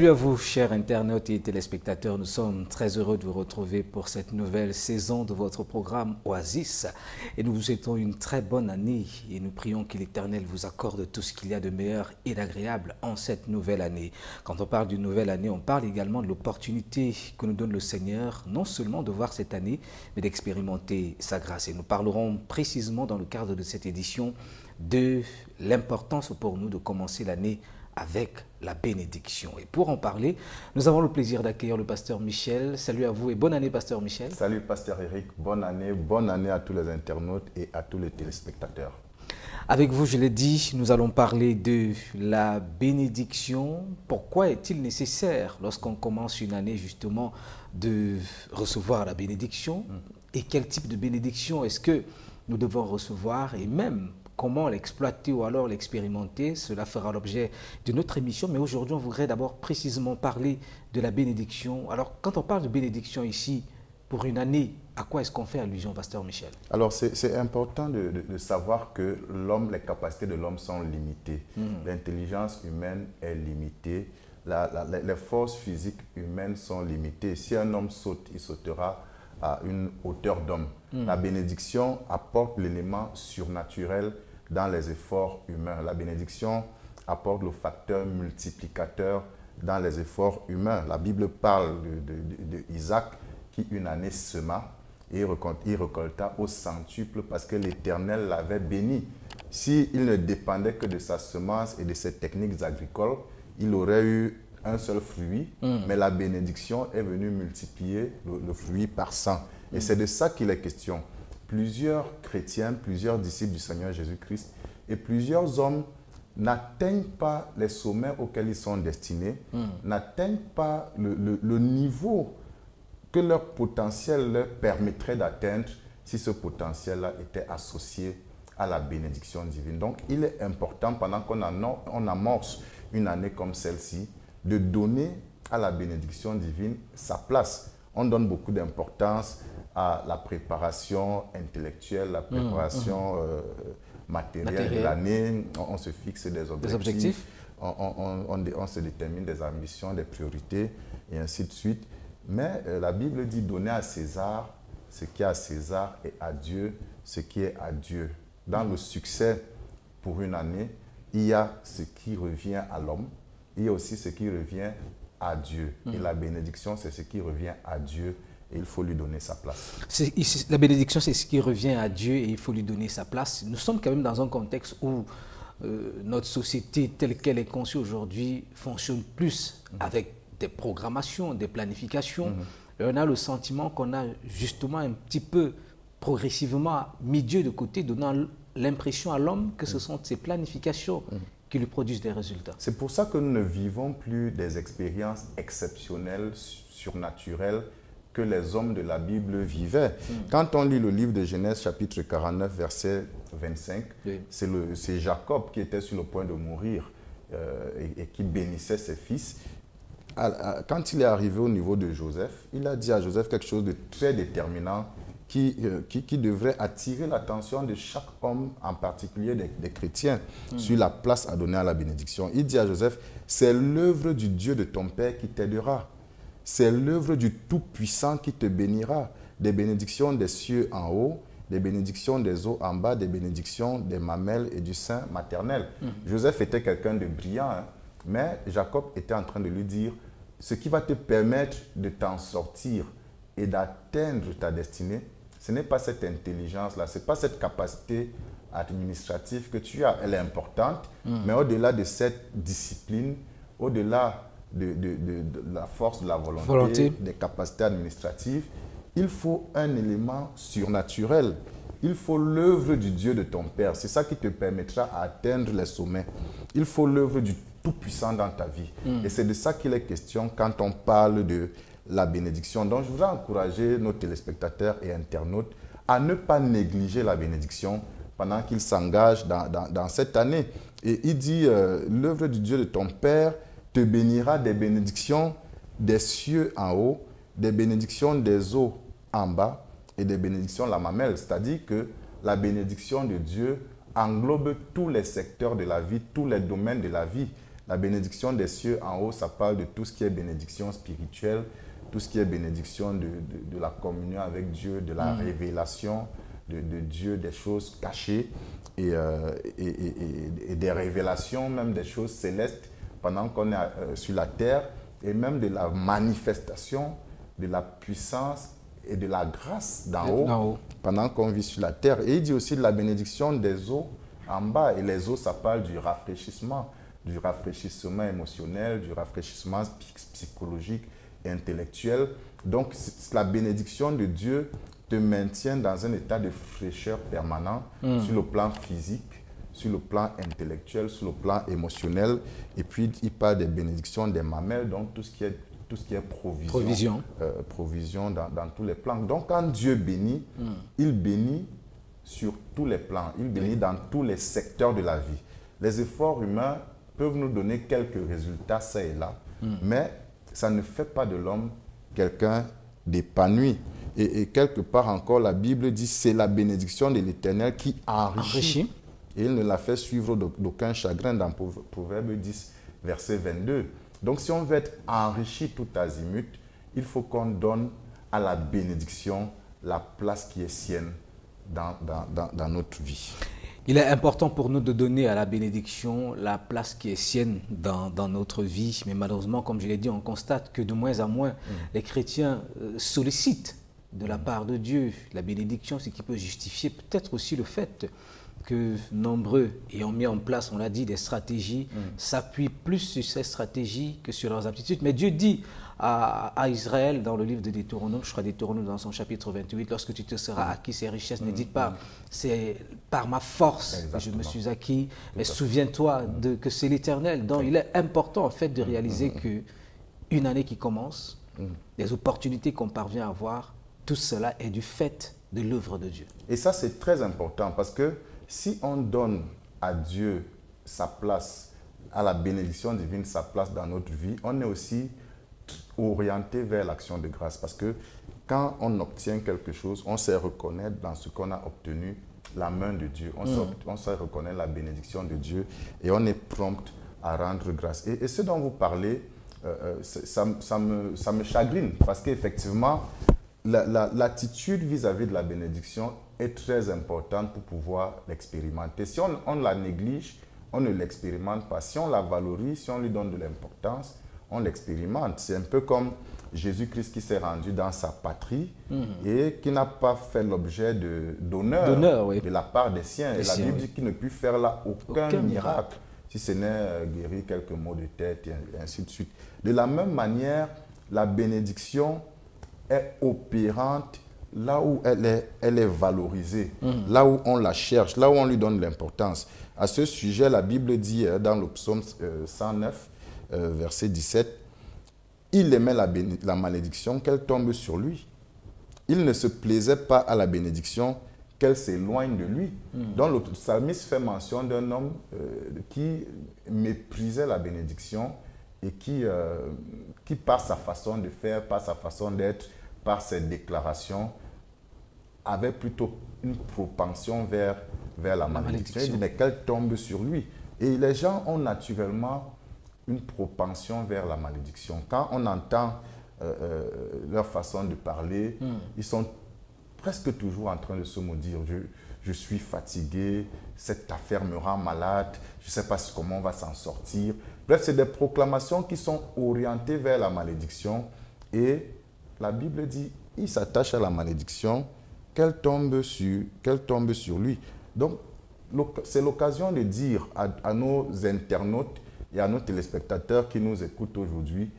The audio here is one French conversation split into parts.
Salut à vous, chers internautes et téléspectateurs. Nous sommes très heureux de vous retrouver pour cette nouvelle saison de votre programme Oasis. Et nous vous souhaitons une très bonne année et nous prions que l'Éternel vous accorde tout ce qu'il y a de meilleur et d'agréable en cette nouvelle année. Quand on parle d'une nouvelle année, on parle également de l'opportunité que nous donne le Seigneur, non seulement de voir cette année, mais d'expérimenter sa grâce. Et nous parlerons précisément dans le cadre de cette édition de l'importance pour nous de commencer l'année avec la bénédiction. Et pour en parler, nous avons le plaisir d'accueillir le pasteur Michel. Salut à vous et bonne année, pasteur Michel. Salut, pasteur Eric. Bonne année à tous les internautes et à tous les téléspectateurs. Avec vous, je l'ai dit, nous allons parler de la bénédiction. Pourquoi est-il nécessaire, lorsqu'on commence une année, justement, de recevoir la bénédiction? Et quel type de bénédiction est-ce que nous devons recevoir? Et même, comment l'exploiter ou alors l'expérimenter, cela fera l'objet de notre émission. Mais aujourd'hui, on voudrait d'abord précisément parler de la bénédiction. Alors, quand on parle de bénédiction ici, pour une année, à quoi est-ce qu'on fait allusion, pasteur Michel? Alors, c'est important de savoir que l'homme, les capacités de l'homme sont limitées. L'intelligence humaine est limitée. Les forces physiques humaines sont limitées. Si un homme saute, il sautera à une hauteur d'homme. La bénédiction apporte l'élément surnaturel dans les efforts humains. La bénédiction apporte le facteur multiplicateur dans les efforts humains. La Bible parle d'Isaac qui une année sema et il récolta au centuple parce que l'Éternel l'avait béni. S'il ne dépendait que de sa semence et de ses techniques agricoles, il aurait eu un seul fruit, mais la bénédiction est venue multiplier le fruit par 100. Et c'est de ça qu'il est question. Plusieurs chrétiens, plusieurs disciples du Seigneur Jésus-Christ et plusieurs hommes n'atteignent pas les sommets auxquels ils sont destinés, n'atteignent pas le niveau que leur potentiel leur permettrait d'atteindre si ce potentiel-là était associé à la bénédiction divine. Donc, il est important, pendant qu'on amorce une année comme celle-ci, de donner à la bénédiction divine sa place. On donne beaucoup d'importance à la préparation intellectuelle, la préparation matérielle de l'année. On se fixe des objectifs. On se détermine des ambitions, des priorités, et ainsi de suite. Mais la Bible dit donner à César ce qui est à César et à Dieu ce qui est à Dieu. Dans le succès pour une année, il y a ce qui revient à l'homme, il y a aussi ce qui revient à Dieu. Et la bénédiction, c'est ce qui revient à Dieu et il faut lui donner sa place. La bénédiction, c'est ce qui revient à Dieu et il faut lui donner sa place. Nous sommes quand même dans un contexte où notre société telle qu'elle est conçue aujourd'hui fonctionne plus avec des programmations, des planifications. Et on a le sentiment qu'on a justement un petit peu progressivement mis Dieu de côté, donnant l'impression à l'homme que ce sont ces planifications qui lui produisent des résultats. C'est pour ça que nous ne vivons plus des expériences exceptionnelles, surnaturelles que les hommes de la Bible vivaient. Quand on lit le livre de Genèse chapitre 49, verset 25, c'est Jacob qui était sur le point de mourir et qui bénissait ses fils. Quand il est arrivé au niveau de Joseph, il a dit à Joseph quelque chose de très déterminant qui devrait attirer l'attention de chaque homme, en particulier des chrétiens, sur la place à donner à la bénédiction. Il dit à Joseph, c'est l'œuvre du Dieu de ton père qui t'aidera. C'est l'œuvre du Tout-Puissant qui te bénira. Des bénédictions des cieux en haut, des bénédictions des eaux en bas, des bénédictions des mamelles et du sein maternel. Joseph était quelqu'un de brillant, mais Jacob était en train de lui dire, ce qui va te permettre de t'en sortir et d'atteindre ta destinée, ce n'est pas cette intelligence-là, ce n'est pas cette capacité administrative que tu as. Elle est importante, mais au-delà de cette discipline, au-delà de la force de la volonté, des capacités administratives, il faut un élément surnaturel. Il faut l'œuvre du Dieu de ton Père. C'est ça qui te permettra d'atteindre les sommets. Il faut l'œuvre du Tout-Puissant dans ta vie. Et c'est de ça qu'il est question quand on parle de la bénédiction. Donc, je voudrais encourager nos téléspectateurs et internautes à ne pas négliger la bénédiction pendant qu'ils s'engagent dans cette année. Et il dit, l'œuvre du Dieu de ton Père te bénira des bénédictions des cieux en haut, des bénédictions des eaux en bas et des bénédictions de la mamelle. C'est-à-dire que la bénédiction de Dieu englobe tous les secteurs de la vie, tous les domaines de la vie. La bénédiction des cieux en haut, ça parle de tout ce qui est bénédiction spirituelle, tout ce qui est bénédiction de la communion avec Dieu, de la révélation de Dieu, des choses cachées et des révélations, même des choses célestes pendant qu'on est sur la terre, et même de la manifestation de la puissance et de la grâce d'en haut pendant qu'on vit sur la terre. Et il dit aussi de la bénédiction des eaux en bas. Et les eaux, ça parle du rafraîchissement émotionnel, du rafraîchissement psychologique et intellectuel. Donc, la bénédiction de Dieu te maintient dans un état de fraîcheur permanent sur le plan physique, sur le plan intellectuel, sur le plan émotionnel. Et puis, il parle des bénédictions des mamelles, donc tout ce qui est provision dans tous les plans. Donc, quand Dieu bénit, il bénit sur tous les plans. Il bénit dans tous les secteurs de la vie. Les efforts humains peuvent nous donner quelques résultats, ça et là, mais ça ne fait pas de l'homme quelqu'un d'épanoui. Et quelque part encore, la Bible dit c'est la bénédiction de l'Éternel qui enrichit. Et il ne la fait suivre d'aucun chagrin dans Proverbe 10, verset 22. Donc si on veut être enrichi tout azimut, il faut qu'on donne à la bénédiction la place qui est sienne dans notre vie. Il est important pour nous de donner à la bénédiction la place qui est sienne dans notre vie. Mais malheureusement, comme je l'ai dit, on constate que de moins en moins, les chrétiens sollicitent de la part de Dieu la bénédiction, ce qui peut justifier peut-être aussi le fait que nombreux ayant mis en place, on l'a dit, des stratégies, s'appuient plus sur ces stratégies que sur leurs aptitudes. Mais Dieu dit à Israël dans le livre de Deutéronome, je crois Deutéronome dans son chapitre 28, lorsque tu te seras acquis ces richesses, ne dites pas, c'est par ma force que je me suis acquis, mais souviens-toi que c'est l'Éternel. Donc il est important en fait de réaliser qu'une année qui commence, les opportunités qu'on parvient à avoir, tout cela est du fait de l'œuvre de Dieu. Et ça, c'est très important parce que si on donne à Dieu sa place, à la bénédiction divine sa place dans notre vie, on est aussi orienté vers l'action de grâce. Parce que quand on obtient quelque chose, on sait reconnaître dans ce qu'on a obtenu la main de Dieu. On sait reconnaître la bénédiction de Dieu et on est prompt à rendre grâce. Et ce dont vous parlez, ça me chagrine parce qu'effectivement, l'attitude vis-à-vis de la bénédiction est très importante pour pouvoir l'expérimenter. Si on la néglige, on ne l'expérimente pas. Si on la valorise, si on lui donne de l'importance, on l'expérimente. C'est un peu comme Jésus-Christ qui s'est rendu dans sa patrie et qui n'a pas fait l'objet d'honneur de la part des siens. Et la Bible dit qu'il ne put faire là aucun miracle, si ce n'est guérir quelques maux de tête et ainsi de suite. De la même manière, la bénédiction est opérante là où elle est valorisée, là où on la cherche, là où on lui donne l'importance. À ce sujet, la Bible dit dans le psaume 109, verset 17, « Il aimait la malédiction, qu'elle tombe sur lui. Il ne se plaisait pas à la bénédiction, qu'elle s'éloigne de lui. » Donc le psalmiste fait mention d'un homme qui méprisait la bénédiction et qui par sa façon de faire, par sa façon d'être, par ses déclarations, avait plutôt une propension vers la malédiction. Il dit, mais qu'elle tombe sur lui. Et les gens ont naturellement une propension vers la malédiction. Quand on entend leur façon de parler, ils sont presque toujours en train de se maudire. Je suis fatigué, cette affaire me rend malade, je ne sais pas comment on va s'en sortir. Bref, c'est des proclamations qui sont orientées vers la malédiction. Et la Bible dit, il s'attache à la malédiction, qu'elle tombe sur lui. Donc, c'est l'occasion de dire à nos internautes et à nos téléspectateurs qui nous écoutent aujourd'hui,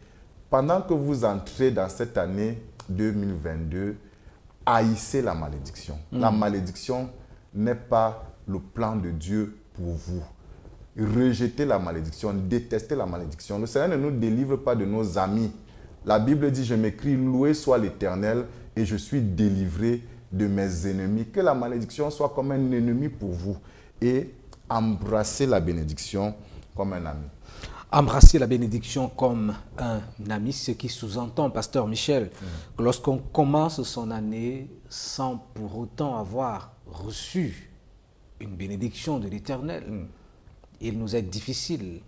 pendant que vous entrez dans cette année 2022, haïssez la malédiction. La malédiction n'est pas le plan de Dieu pour vous. Rejetez la malédiction, détestez la malédiction. Le Seigneur ne nous délivre pas de nos amis. La Bible dit, je m'écris, loué soit l'Éternel et je suis délivré de mes ennemis. Que la malédiction soit comme un ennemi pour vous et embrassez la bénédiction comme un ami. Embrasser la bénédiction comme un ami, ce qui sous-entend, Pasteur Michel, que lorsqu'on commence son année sans pour autant avoir reçu une bénédiction de l'Éternel, il nous est difficile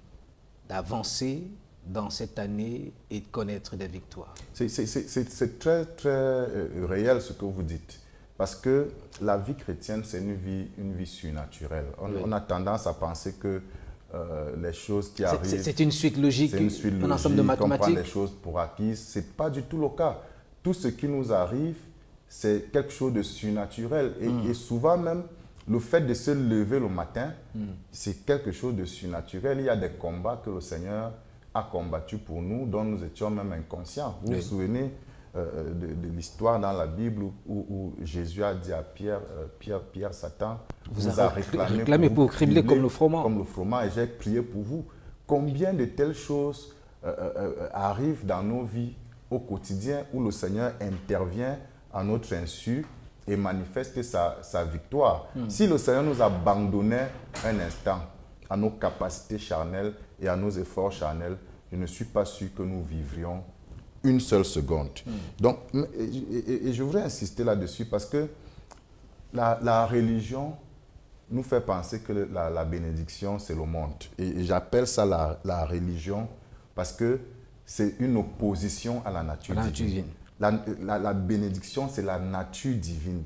d'avancer dans cette année et de connaître des victoires? C'est très, très réel ce que vous dites. Parce que la vie chrétienne, c'est une vie surnaturelle. On a tendance à penser que les choses qui arrivent... C'est une suite logique, un ensemble de mathématiques. On prend les choses pour acquises. Ce n'est pas du tout le cas. Tout ce qui nous arrive, c'est quelque chose de surnaturel. Et souvent même, le fait de se lever le matin, c'est quelque chose de surnaturel. Il y a des combats que le Seigneur a combattus pour nous, dont nous étions même inconscients. Vous vous souvenez de l'histoire dans la Bible où Jésus a dit à Pierre, Pierre, Satan vous a réclamé pour cribler comme le froment. Comme le froment, et j'ai prié pour vous. Combien de telles choses arrivent dans nos vies au quotidien où le Seigneur intervient à notre insu et manifeste sa victoire. Si le Seigneur nous abandonnait un instant à nos capacités charnelles et à nos efforts charnels, je ne suis pas sûr que nous vivrions une seule seconde. Donc, et je voudrais insister là-dessus parce que la religion nous fait penser que la bénédiction, c'est le monde. Et j'appelle ça la religion parce que c'est une opposition à la nature divine. La bénédiction, c'est la nature divine.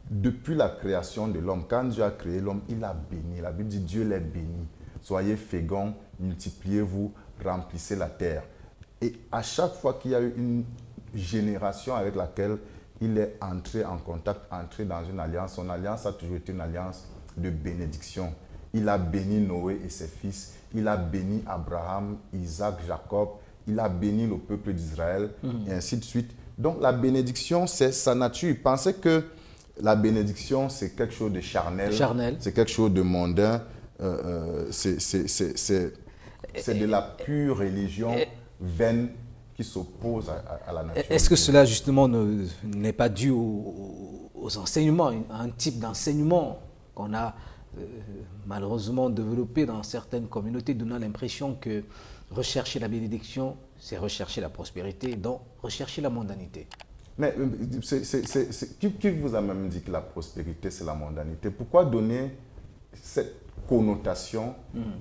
Depuis la création de l'homme, quand Dieu a créé l'homme, il a béni. La Bible dit Dieu les bénit. Soyez féconds, multipliez-vous, remplissez la terre. Et à chaque fois qu'il y a eu une génération avec laquelle il est entré en contact, entré dans une alliance, son alliance a toujours été une alliance de bénédiction. Il a béni Noé et ses fils, il a béni Abraham, Isaac, Jacob, il a béni le peuple d'Israël, et ainsi de suite. Donc la bénédiction, c'est sa nature. Pensez que la bénédiction, c'est quelque chose de charnel. C'est quelque chose de mondain. C'est de la pure religion vaine qui s'oppose à la nature. Est-ce que cela, justement, n'est pas dû aux enseignements, à un type d'enseignement qu'on a malheureusement développé dans certaines communautés, donnant l'impression que rechercher la bénédiction, c'est rechercher la prospérité, donc rechercher la mondanité? Mais qui vous a même dit que la prospérité, c'est la mondanité? Pourquoi donner cette connotation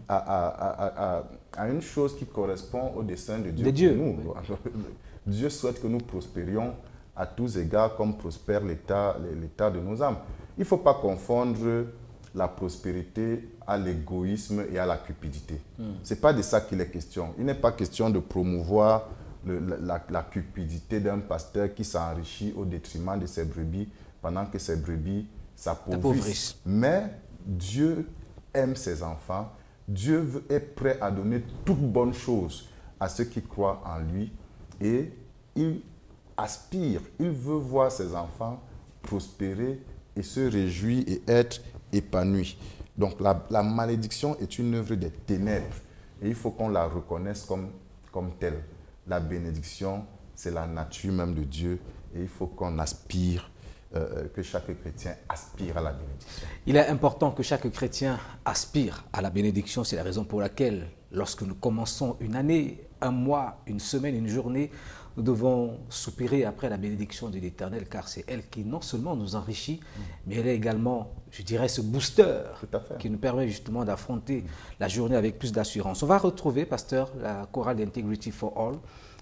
à une chose qui correspond au dessein de Dieu pour nous? Dieu souhaite que nous prospérions à tous égards comme prospère l'état de nos âmes. Il ne faut pas confondre la prospérité à l'égoïsme et à la cupidité. Ce n'est pas de ça qu'il est question. Il n'est pas question de promouvoir la cupidité d'un pasteur qui s'enrichit au détriment de ses brebis pendant que ses brebis s'appauvrissent. Mais Dieu aime ses enfants. Dieu est prêt à donner toute bonne chose à ceux qui croient en lui. Et il aspire, il veut voir ses enfants prospérer et se réjouir et être épanouis. Donc la malédiction est une œuvre des ténèbres. Et il faut qu'on la reconnaisse comme telle. La bénédiction, c'est la nature même de Dieu. Et il faut qu'on aspire, que chaque chrétien aspire à la bénédiction. Il est important que chaque chrétien aspire à la bénédiction. C'est la raison pour laquelle, lorsque nous commençons une année, un mois, une semaine, une journée, nous devons soupirer après la bénédiction de l'Éternel, car c'est elle qui non seulement nous enrichit, mais elle est également, je dirais, ce booster qui nous permet justement d'affronter la journée avec plus d'assurance. On va retrouver, pasteur, la chorale d'Integrity for All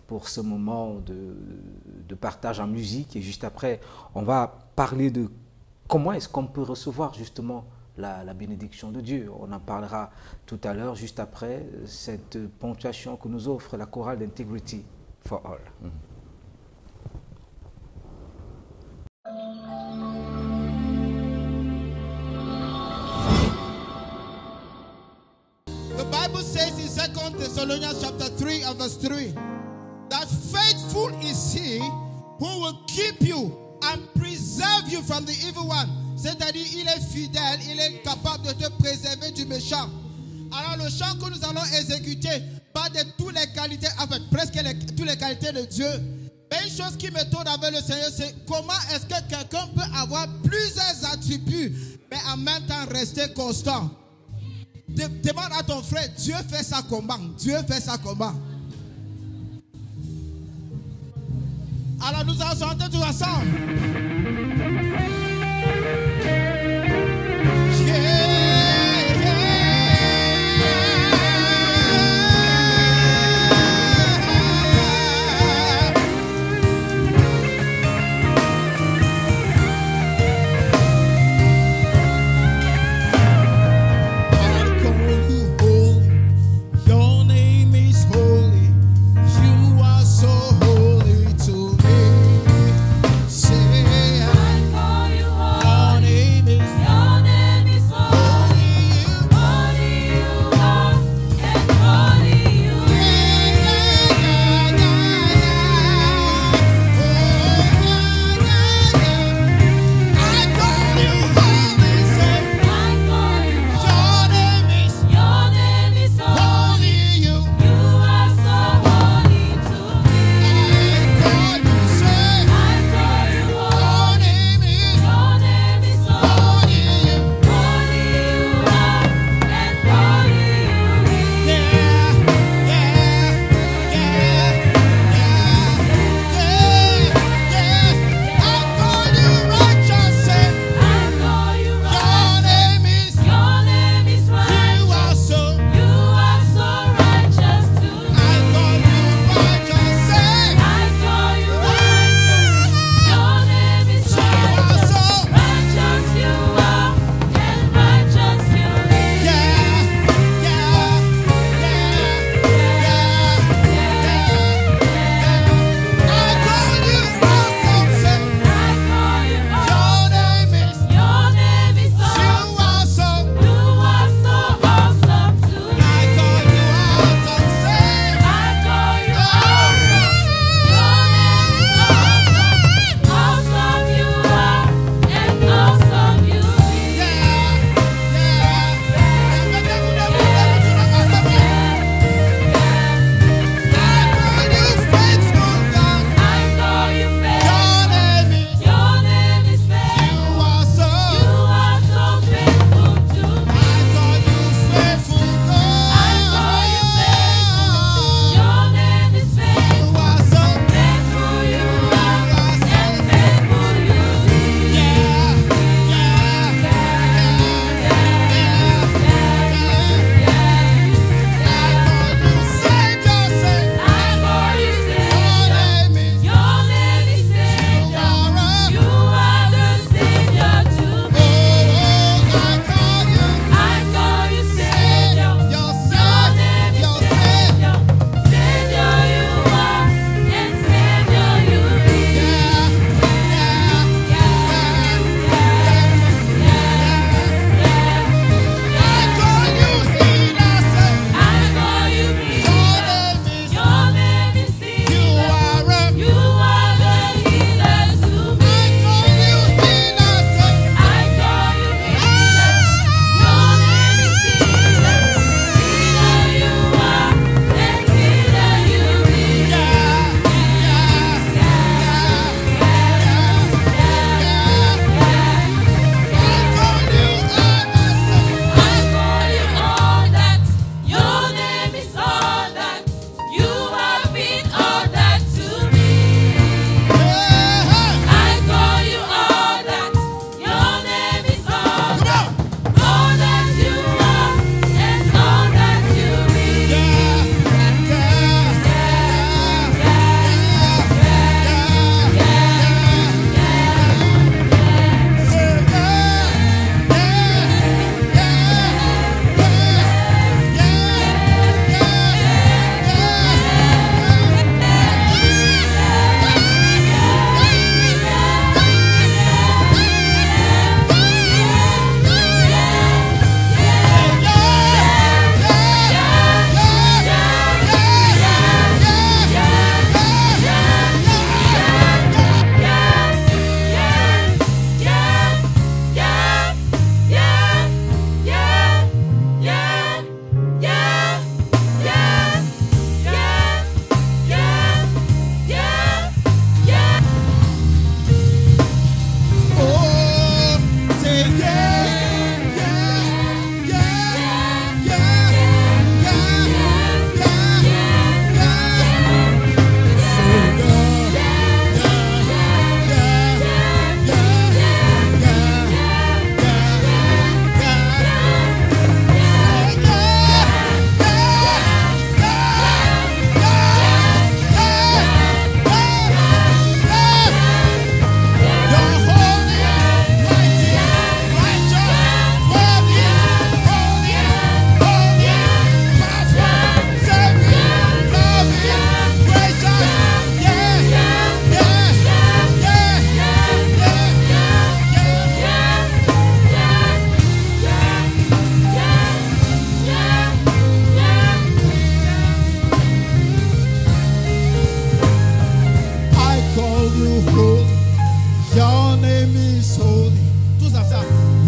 pour ce moment de partage en musique. Et juste après, on va parler de comment est-ce qu'on peut recevoir justement la bénédiction de Dieu. On en parlera tout à l'heure, juste après cette ponctuation que nous offre la chorale d'Integrity for All. The Bible says in 2 Thessalonians chapter 3 and verse 3 that faithful is he who will keep you and preserve you from the evil one. C'est-à-dire, il est fidèle, il est capable de te préserver du méchant. Alors le chant que nous allons exécuter parle de toutes les qualités, en fait presque toutes les qualités de Dieu. Mais une chose qui me tourne avec le Seigneur, c'est comment est-ce que quelqu'un peut avoir plusieurs attributs, mais en même temps rester constant. Demande à ton frère, Dieu fait sa combat. Dieu fait sa combat. Alors nous allons chanter tous ensemble. Yeah, yeah.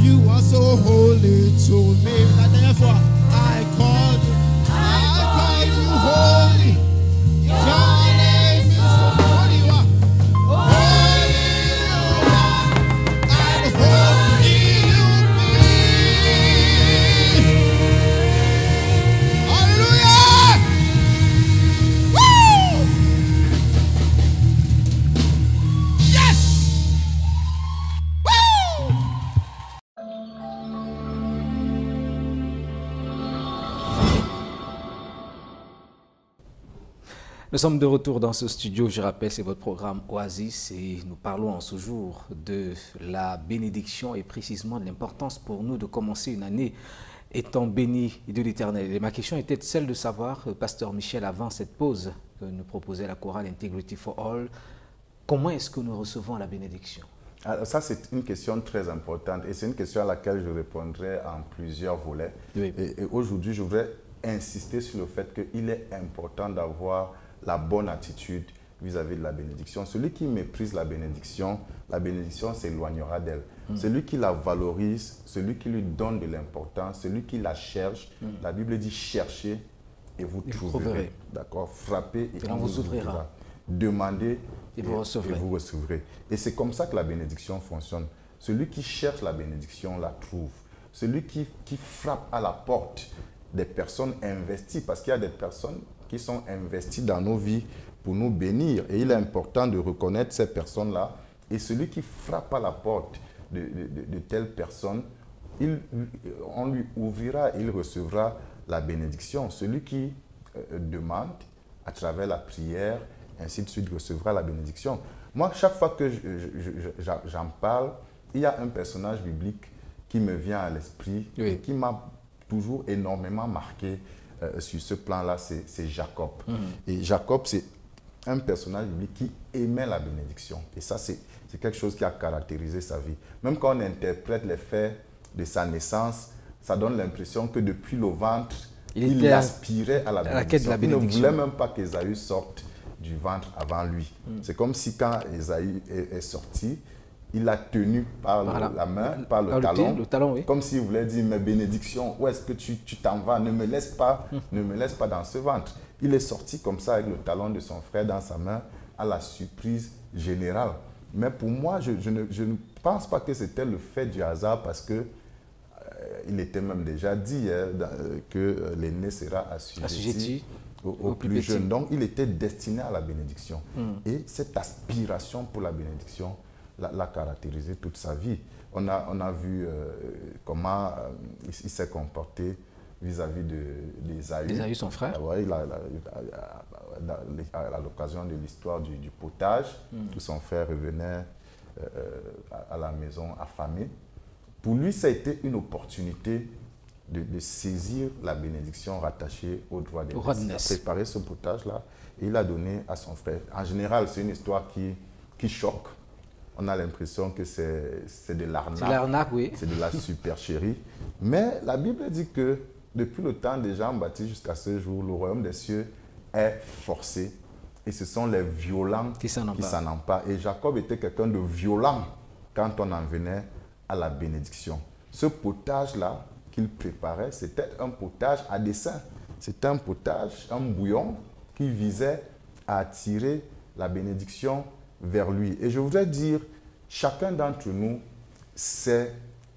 You are so holy to me. La dernière fois, I call you holy. Your name is holy. You are holy. You are, and holy you be. Hallelujah! Woo! Yes! Woo! Nous sommes de retour dans ce studio. Je rappelle, c'est votre programme Oasis et nous parlons en ce jour de la bénédiction et précisément de l'importance pour nous de commencer une année étant bénis de l'Éternel. Et ma question était celle de savoir, Pasteur Michel, avant cette pause que nous proposait la chorale Integrity for All, comment est-ce que nous recevons la bénédiction? Alors ça, c'est une question très importante et c'est une question à laquelle je répondrai en plusieurs volets. Oui. Et aujourd'hui, je voudrais insister sur le fait qu'il est important d'avoir la bonne attitude vis-à-vis de la bénédiction. Celui qui méprise la bénédiction s'éloignera d'elle. Celui qui la valorise, celui qui lui donne de l'importance, celui qui la cherche, la Bible dit cherchez et vous trouverez. D'accord? Frappez et on vous ouvrira. Demandez et vous recevrez. Et c'est comme ça que la bénédiction fonctionne. Celui qui cherche la bénédiction la trouve. Celui qui frappe à la porte des personnes investies, parce qu'il y a des personnes qui sont investies dans nos vies pour nous bénir. Et il est important de reconnaître ces personnes-là. Et celui qui frappe à la porte de telle personne, on lui ouvrira, il recevra la bénédiction. Celui qui demande à travers la prière, ainsi de suite, recevra la bénédiction. Moi, chaque fois que j'en parle, il y a un personnage biblique qui me vient à l'esprit et qui m'a toujours énormément marqué sur ce plan-là, c'est Jacob. Et Jacob, c'est un personnage biblique qui aimait la bénédiction. Et ça, c'est quelque chose qui a caractérisé sa vie. Même quand on interprète les faits de sa naissance, ça donne l'impression que depuis le ventre, il aspirait à la bénédiction. Il ne voulait même pas qu'Ésaü sorte du ventre avant lui. C'est comme si quand Ésaü est sorti, il l'a tenu par la main, par le talon, oui. Comme s'il voulait dire, mes bénédictions, où est-ce que tu t'en vas? Ne me laisse pas dans ce ventre. Il est sorti comme ça avec le talon de son frère dans sa main, à la surprise générale. Mais pour moi, je ne pense pas que c'était le fait du hasard, parce que il était même déjà dit que l'aîné sera assujetti au plus jeune. Donc, il était destiné à la bénédiction. Et cette aspiration pour la bénédiction l'a caractérisé toute sa vie. On a vu comment il s'est comporté vis-à-vis d'Ésaü. Ésaü, son frère. À l'occasion de l'histoire du potage, où son frère revenait à la maison affamé. Pour lui, ça a été une opportunité de saisir la bénédiction rattachée au droit des naisses. Il a préparé ce potage-là et il l'a donné à son frère. En général, c'est une histoire qui choque. On a l'impression que c'est de l'arnaque. C'est l'arnaque, oui. C'est de la supercherie. Mais la Bible dit que depuis le temps de Jean-Baptiste jusqu'à ce jour, le royaume des cieux est forcé. Et ce sont les violents qui s'en emparent. Et Jacob était quelqu'un de violent quand on en venait à la bénédiction. Ce potage-là qu'il préparait, c'était un potage à dessein. C'était un potage, un bouillon qui visait à attirer la bénédiction vers lui. Et je voudrais dire, chacun d'entre nous sait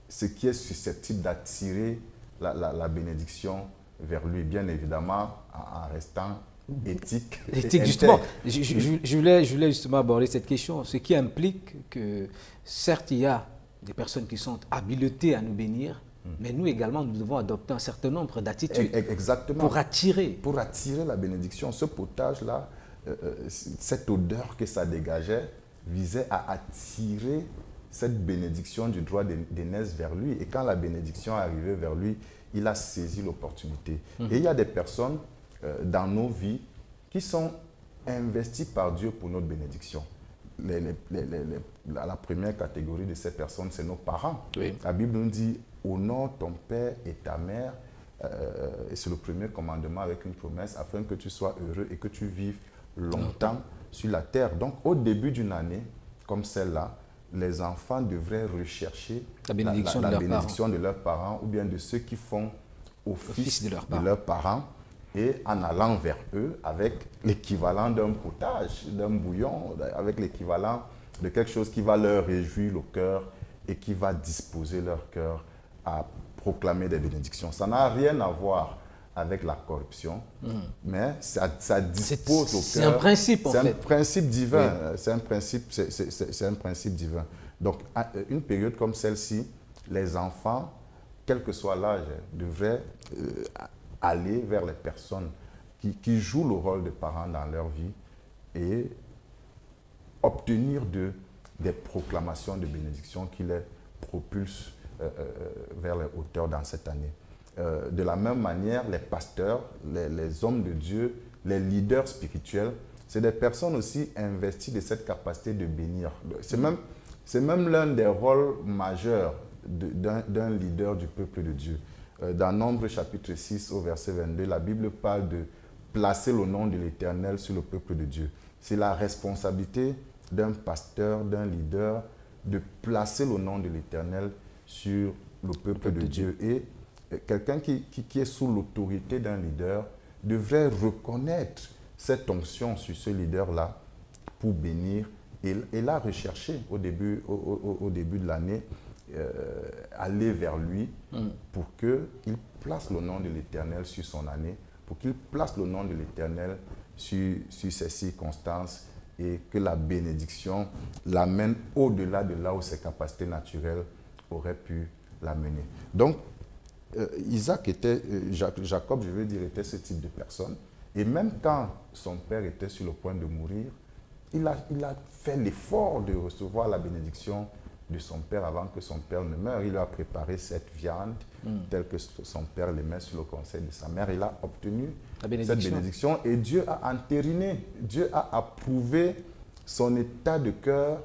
ce qui est susceptible d'attirer la bénédiction vers lui, bien évidemment en restant éthique. Justement, je voulais justement aborder cette question, ce qui implique que certes il y a des personnes qui sont habilitées à nous bénir, mais nous également nous devons adopter un certain nombre d'attitudes pour attirer la bénédiction. Ce potage-là, cette odeur que ça dégageait visait à attirer cette bénédiction du droit d'aînesse vers lui. Et quand la bénédiction est arrivée vers lui, il a saisi l'opportunité. Et il y a des personnes dans nos vies qui sont investies par Dieu pour notre bénédiction. La première catégorie de ces personnes, c'est nos parents. Oui. La Bible nous dit « Honore ton père et ta mère ». Et c'est le premier commandement avec une promesse, afin que tu sois heureux et que tu vives longtemps sur la terre. Donc, au début d'une année comme celle-là, les enfants devraient rechercher la bénédiction, de leurs parents ou bien de ceux qui font office de leurs parents, et en allant vers eux avec l'équivalent d'un potage, d'un bouillon, avec l'équivalent de quelque chose qui va leur réjouir le cœur et qui va disposer leur cœur à proclamer des bénédictions. Ça n'a rien à voir avec la corruption, mais ça dispose au cœur. C'est un principe, en fait. C'est un principe divin. Oui. C'est un principe divin. Donc, à une période comme celle-ci, les enfants, quel que soit l'âge, devraient aller vers les personnes qui jouent le rôle de parents dans leur vie et obtenir des proclamations de bénédiction qui les propulsent vers les hauteurs dans cette année. De la même manière, les pasteurs, les hommes de Dieu, les leaders spirituels, c'est des personnes aussi investies de cette capacité de bénir. C'est même l'un des rôles majeurs d'un leader du peuple de Dieu. Dans Nombre chapitre 6 au verset 22, la Bible parle de placer le nom de l'Éternel sur le peuple de Dieu. C'est la responsabilité d'un pasteur, d'un leader, de placer le nom de l'Éternel sur le peuple de Dieu. Et quelqu'un qui est sous l'autorité d'un leader devrait reconnaître cette onction sur ce leader-là pour bénir et la rechercher au début de l'année, aller vers lui pour qu'il place le nom de l'Éternel sur son année, pour qu'il place le nom de l'Éternel sur ses circonstances et que la bénédiction l'amène au-delà de là où ses capacités naturelles auraient pu l'amener. Donc, Jacob, je veux dire, était ce type de personne. Et même quand son père était sur le point de mourir, il a fait l'effort de recevoir la bénédiction de son père avant que son père ne meure. Il a préparé cette viande telle que son père l'aimait sur le conseil de sa mère. Il a obtenu cette bénédiction et Dieu a entériné, Dieu a approuvé son état de cœur,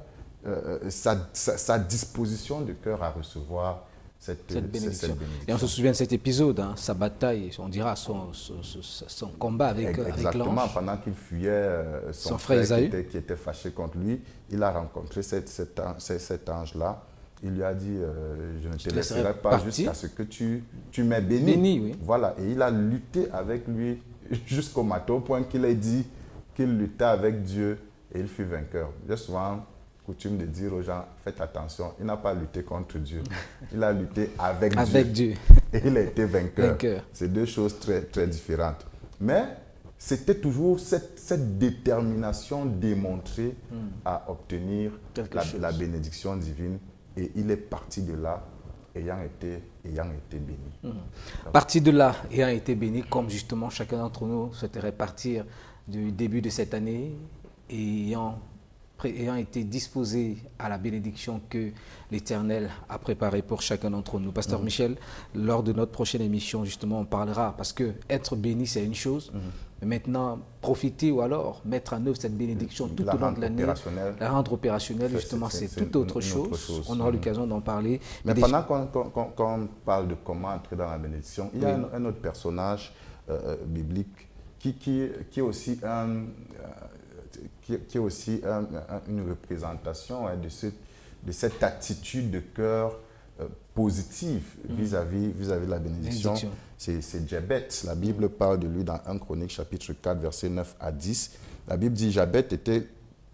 sa disposition de cœur à recevoir cette bénédiction. Et on se souvient de cet épisode, hein, sa bataille, on dira son combat avec l'ange. Exactement, pendant qu'il fuyait son frère qui était fâché contre lui, il a rencontré cet ange-là. Il lui a dit, je ne te laisserai pas jusqu'à ce que tu m'aies béni. Oui. Voilà, et il a lutté avec lui jusqu'au matin, au point qu'il a dit qu'il luttait avec Dieu et il fut vainqueur. J'ai souvent coutume de dire aux gens, faites attention, il n'a pas lutté contre Dieu, il a lutté avec Dieu. Et il a été vainqueur. C'est deux choses très, très différentes. Mais c'était toujours cette détermination démontrée à obtenir la bénédiction divine. Et il est parti de là, ayant été béni. Parti de là, ayant été béni, comme justement chacun d'entre nous souhaiterait partir du début de cette année, ayant été disposé à la bénédiction que l'Éternel a préparée pour chacun d'entre nous. Pasteur Michel, lors de notre prochaine émission, justement, on parlera, parce que être béni, c'est une chose, mais maintenant, profiter ou alors mettre en œuvre cette bénédiction tout au long de l'année, la rendre opérationnelle, justement, c'est tout autre chose. On aura l'occasion d'en parler. Mais pendant qu'on parle de comment entrer dans la bénédiction, il y a un autre personnage biblique qui est aussi une représentation de cette attitude de cœur positive vis-à-vis de la bénédiction. C'est Jabet. La Bible parle de lui dans 1 Chronique chapitre 4, versets 9 à 10. La Bible dit « Jabet était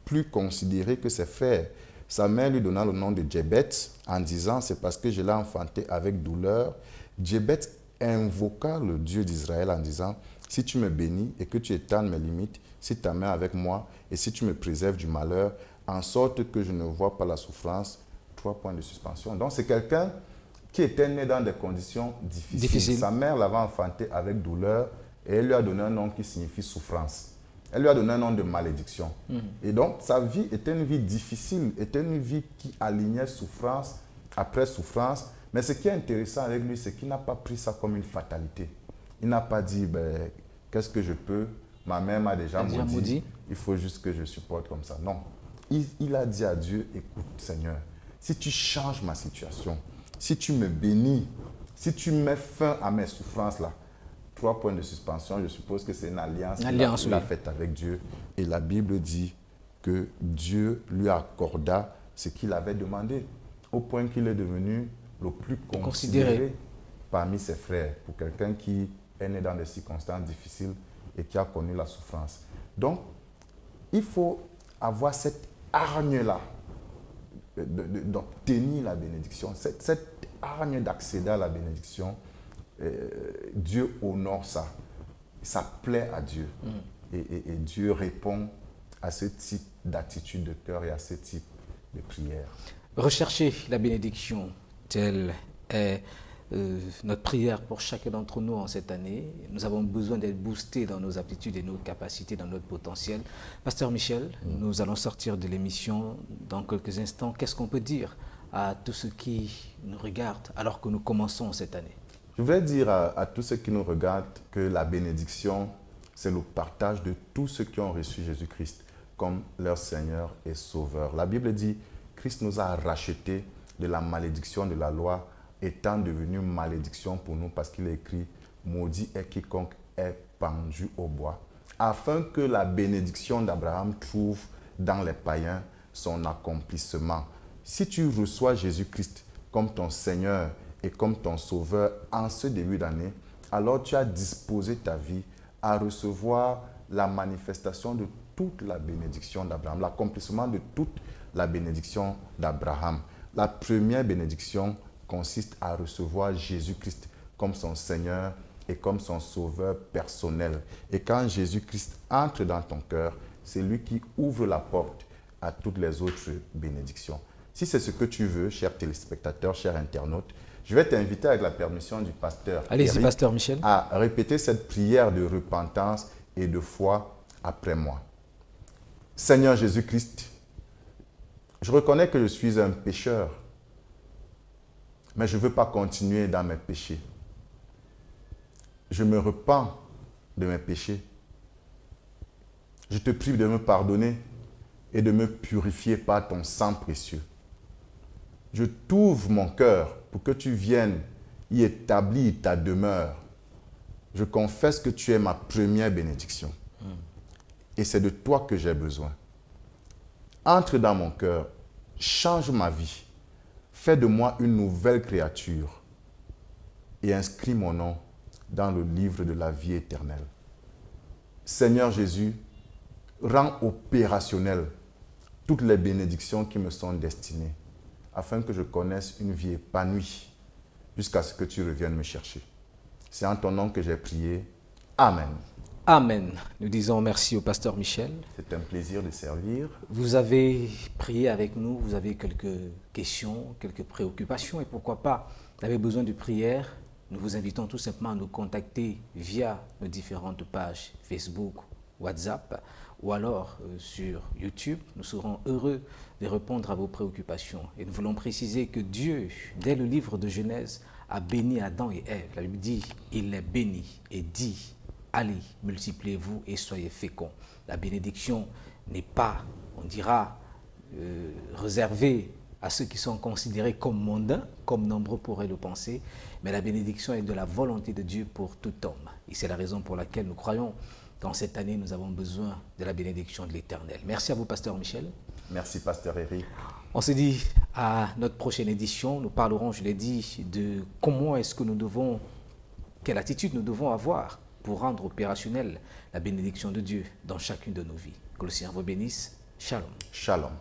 plus considéré que ses frères. Sa mère lui donna le nom de Jabet en disant « C'est parce que je l'ai enfanté avec douleur. » Jabet invoqua le Dieu d'Israël en disant « Si tu me bénis et que tu étends mes limites, si ta main avec moi et si tu me préserves du malheur, en sorte que je ne vois pas la souffrance. » 3 points de suspension. Donc, c'est quelqu'un qui était né dans des conditions difficiles. Sa mère l'avait enfanté avec douleur et elle lui a donné un nom qui signifie souffrance. Elle lui a donné un nom de malédiction. Et donc, sa vie était une vie difficile, était une vie qui alignait souffrance après souffrance. Mais ce qui est intéressant avec lui, c'est qu'il n'a pas pris ça comme une fatalité. Il n'a pas dit, qu'est-ce que je peux? Ma mère m'a déjà maudit. Il faut juste que je supporte comme ça. Non. Il a dit à Dieu, écoute Seigneur, si tu changes ma situation, si tu me bénis, si tu mets fin à mes souffrances là, 3 points de suspension, je suppose que c'est une alliance qu'il a faite avec Dieu. Et la Bible dit que Dieu lui accorda ce qu'il avait demandé, au point qu'il est devenu le plus Considéré considéré parmi ses frères, pour quelqu'un qui est né dans des circonstances difficiles et qui a connu la souffrance. Donc, il faut avoir cette hargne-là d'obtenir la bénédiction, cette hargne d'accéder à la bénédiction. Dieu honore ça. Ça plaît à Dieu. Et Dieu répond à ce type d'attitude de cœur et à ce type de prière. Rechercher la bénédiction, telle est notre prière pour chacun d'entre nous en cette année. Nous avons besoin d'être boostés dans nos aptitudes et nos capacités, dans notre potentiel. Pasteur Michel, nous allons sortir de l'émission dans quelques instants. Qu'est-ce qu'on peut dire à tous ceux qui nous regardent alors que nous commençons cette année? Je voudrais dire à tous ceux qui nous regardent que la bénédiction, c'est le partage de tous ceux qui ont reçu Jésus-Christ comme leur Seigneur et Sauveur. La Bible dit, Christ nous a rachetés de la malédiction de la loi, étant devenu malédiction pour nous parce qu'il est écrit, maudit est quiconque est pendu au bois, afin que la bénédiction d'Abraham trouve dans les païens son accomplissement. Si tu reçois Jésus-Christ comme ton Seigneur et comme ton Sauveur en ce début d'année, alors tu as disposé ta vie à recevoir la manifestation de toute la bénédiction d'Abraham, l'accomplissement de toute la bénédiction d'Abraham. La première bénédiction consiste à recevoir Jésus-Christ comme son Seigneur et comme son Sauveur personnel. Et quand Jésus-Christ entre dans ton cœur, c'est lui qui ouvre la porte à toutes les autres bénédictions. Si c'est ce que tu veux, chers téléspectateurs, chers internautes, je vais t'inviter avec la permission du pasteur Allez-y, pasteur Michel. À répéter cette prière de repentance et de foi après moi. Seigneur Jésus-Christ, je reconnais que je suis un pécheur, mais je ne veux pas continuer dans mes péchés. Je me repens de mes péchés. Je te prie de me pardonner et de me purifier par ton sang précieux. Je t'ouvre mon cœur pour que tu viennes y établir ta demeure. Je confesse que tu es ma première bénédiction. Et c'est de toi que j'ai besoin. Entre dans mon cœur, change ma vie. Fais de moi une nouvelle créature et inscris mon nom dans le livre de la vie éternelle. Seigneur Jésus, rends opérationnelles toutes les bénédictions qui me sont destinées, afin que je connaisse une vie épanouie jusqu'à ce que tu reviennes me chercher. C'est en ton nom que j'ai prié. Amen. Amen. Nous disons merci au pasteur Michel. C'est un plaisir de servir. Vous avez prié avec nous, vous avez quelques questions, quelques préoccupations et pourquoi pas, vous avez besoin de prière. Nous vous invitons tout simplement à nous contacter via nos différentes pages Facebook, WhatsApp ou alors sur YouTube. Nous serons heureux de répondre à vos préoccupations. Et nous voulons préciser que Dieu, dès le livre de Genèse, a béni Adam et Ève. La Bible dit, il les bénit et dit, allez, multipliez-vous et soyez féconds. La bénédiction n'est pas, on dira, réservée à ceux qui sont considérés comme mondains, comme nombreux pourraient le penser, mais la bénédiction est de la volonté de Dieu pour tout homme. Et c'est la raison pour laquelle nous croyons qu'en cette année, nous avons besoin de la bénédiction de l'Éternel. Merci à vous, pasteur Michel. Merci, pasteur Eric. On se dit à notre prochaine édition. Nous parlerons, je l'ai dit, de comment est-ce que nous devons, quelle attitude nous devons avoir pour rendre opérationnelle la bénédiction de Dieu dans chacune de nos vies. Que le Seigneur vous bénisse. Shalom. Shalom.